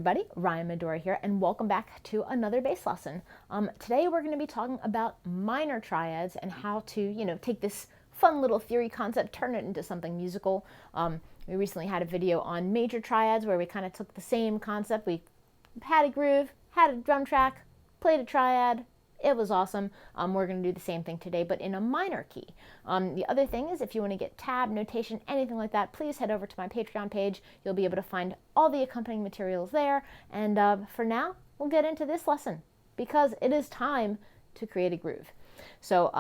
everybody, Ryan Medora here, and welcome back to another bass lesson. Today we're going to be talking about minor triads and how to, take this fun little theory concept, turn it into something musical. We recently had a video on major triads where we kind of took the same concept. We had a groove, had a drum track, played a triad. It was awesome. We're going to do the same thing today, but in a minor key. The other thing is, if you want to get tab, notation, anything like that, please head over to my Patreon page. You'll be able to find all the accompanying materials there. And for now, we'll get into this lesson because it is time to create a groove. So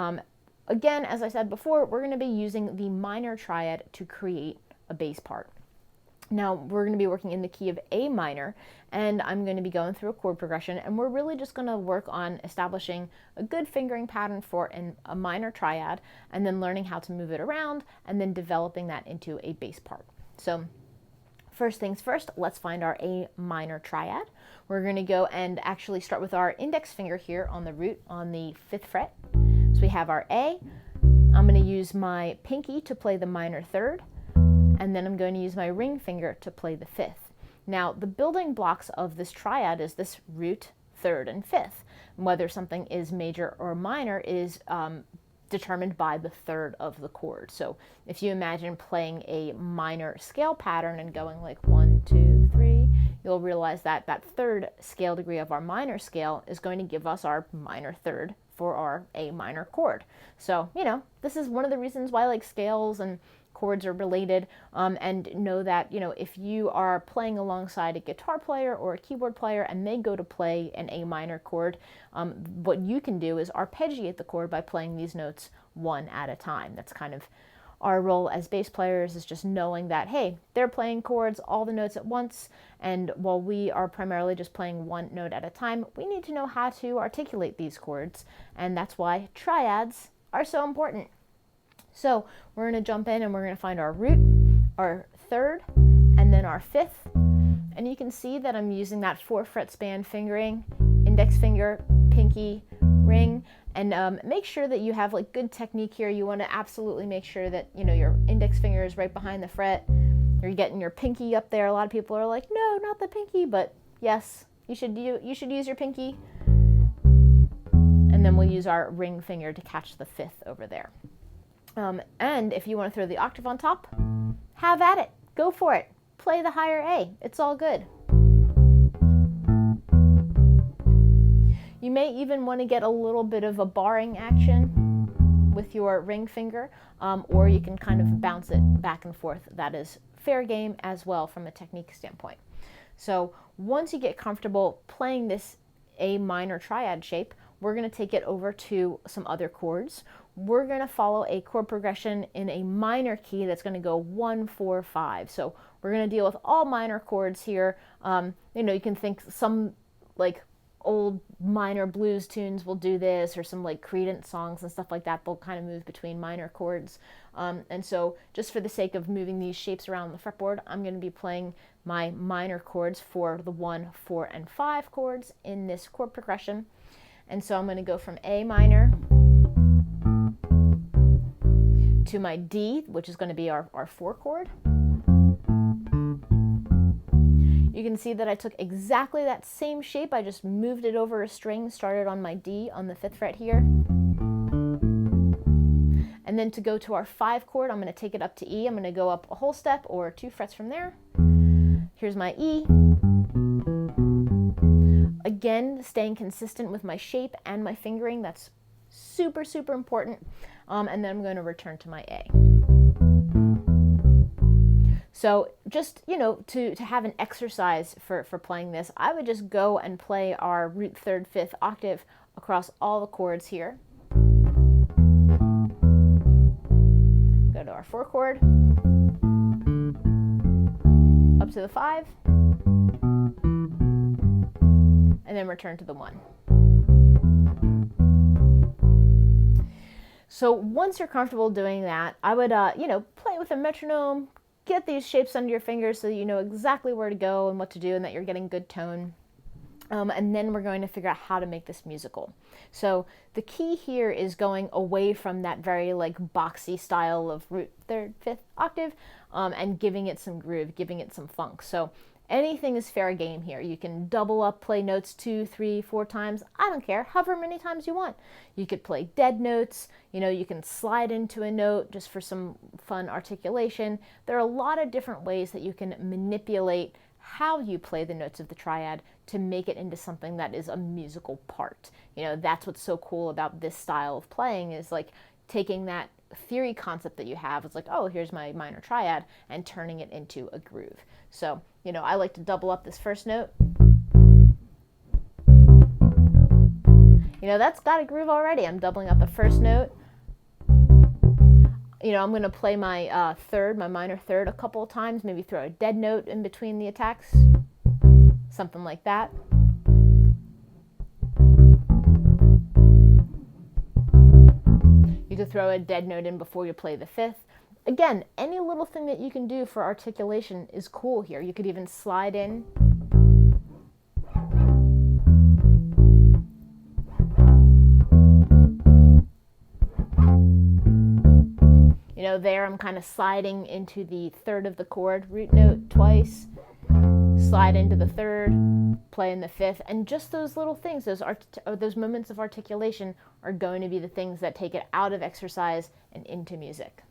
again, as I said before, we're going to be using the minor triad to create a bass part. Now we're going to be working in the key of A minor, and I'm going to be going through a chord progression, and we're really just going to work on establishing a good fingering pattern for a minor triad, and then learning how to move it around, and then developing that into a bass part. So first things first, let's find our A minor triad. We're going to go and actually start with our index finger here on the root on the 5th fret. So we have our A. I'm going to use my pinky to play the minor third, and then I'm going to use my ring finger to play the 5th. Now, the building blocks of this triad is this root, 3rd, and 5th. Whether something is major or minor is determined by the 3rd of the chord. So if you imagine playing a minor scale pattern and going like 1, 2, 3, you'll realize that that 3rd scale degree of our minor scale is going to give us our minor 3rd for our A minor chord. So, this is one of the reasons why like scales and chords are related, and know that, if you are playing alongside a guitar player or a keyboard player and they go to play an A minor chord, what you can do is arpeggiate the chord by playing these notes one at a time. That's kind of our role as bass players, is just knowing that, hey, they're playing chords, all the notes at once, and while we are primarily just playing one note at a time, we need to know how to articulate these chords, and that's why triads are so important. So we're going to jump in and we're going to find our root, our 3rd, and then our 5th. And you can see that I'm using that 4-fret span fingering, index finger, pinky, ring, and make sure that you have like good technique here. You want to absolutely make sure that, your index finger is right behind the fret. You're getting your pinky up there. A lot of people are like, no, not the pinky, but yes, you should use your pinky. And then we'll use our ring finger to catch the 5th over there. And if you want to throw the octave on top, have at it. Go for it. Play the higher A. It's all good. You may even want to get a little bit of a barring action with your ring finger, or you can kind of bounce it back and forth. That is fair game as well from a technique standpoint. So once you get comfortable playing this A minor triad shape, we're going to take it over to some other chords. We're going to follow a chord progression in a minor key that's going to go 1, 4, 5. So we're going to deal with all minor chords here. You can think some like old minor blues tunes will do this, or some like Creedence songs and stuff like that. They'll kind of move between minor chords. And so just for the sake of moving these shapes around the fretboard, I'm going to be playing my minor chords for the 1, 4, and 5 chords in this chord progression. And so I'm going to go from A minor to my D, which is going to be our 4 chord. You can see that I took exactly that same shape. I just moved it over a string, started on my D on the 5th fret here. And then to go to our 5 chord, I'm going to take it up to E. I'm going to go up a whole step or 2 frets from there. Here's my E. Again, staying consistent with my shape and my fingering. That's super, super important. And then I'm going to return to my A. So just, to have an exercise for playing this, I would just go and play our root 3rd, 5th octave across all the chords here. Go to our 4 chord, up to the 5, and then return to the 1. So once you're comfortable doing that, I would, play with a metronome, get these shapes under your fingers so you know exactly where to go and what to do and that you're getting good tone. And then we're going to figure out how to make this musical. So the key here is going away from that very like boxy style of root 3rd, 5th octave, and giving it some groove, giving it some funk. So anything is fair game here. You can double up, play notes 2, 3, 4 times. I don't care, however many times you want. You could play dead notes. You can slide into a note just for some fun articulation. There are a lot of different ways that you can manipulate how you play the notes of the triad to make it into something that is a musical part. That's what's so cool about this style of playing, is like taking that theory concept that you have. It's like, oh, here's my minor triad, and turning it into a groove. So, I like to double up this first note. That's got a groove already. I'm doubling up the first note. I'm going to play my third, my minor third, a couple of times, maybe throw a dead note in between the attacks, something like that. You could throw a dead note in before you play the fifth. Again, any little thing that you can do for articulation is cool here. You could even slide in. There I'm kind of sliding into the third of the chord, root note twice, slide into the third, play in the fifth, and just those little things, those moments of articulation are going to be the things that take it out of exercise and into music.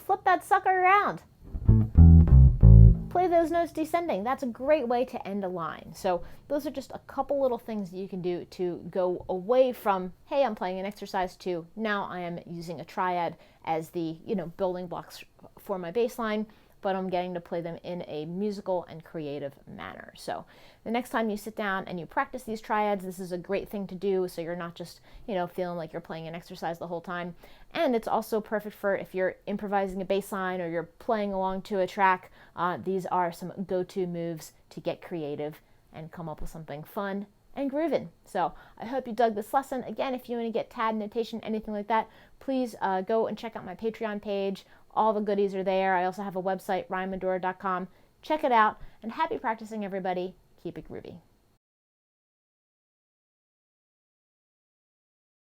Flip that sucker around. Play those notes descending. That's a great way to end a line. So those are just a couple little things that you can do to go away from, hey, I'm playing an exercise, to now I am using a triad as the building blocks for my bass line, but I'm getting to play them in a musical and creative manner. So the next time you sit down and you practice these triads, this is a great thing to do, so you're not just, feeling like you're playing an exercise the whole time. And it's also perfect for if you're improvising a bass line or you're playing along to a track. These are some go-to moves to get creative and come up with something fun and grooving. So I hope you dug this lesson. Again, if you want to get tab notation, anything like that, please go and check out my Patreon page. All the goodies are there. I also have a website, ryanmedora.com. Check it out, and happy practicing, everybody. Keep it groovy.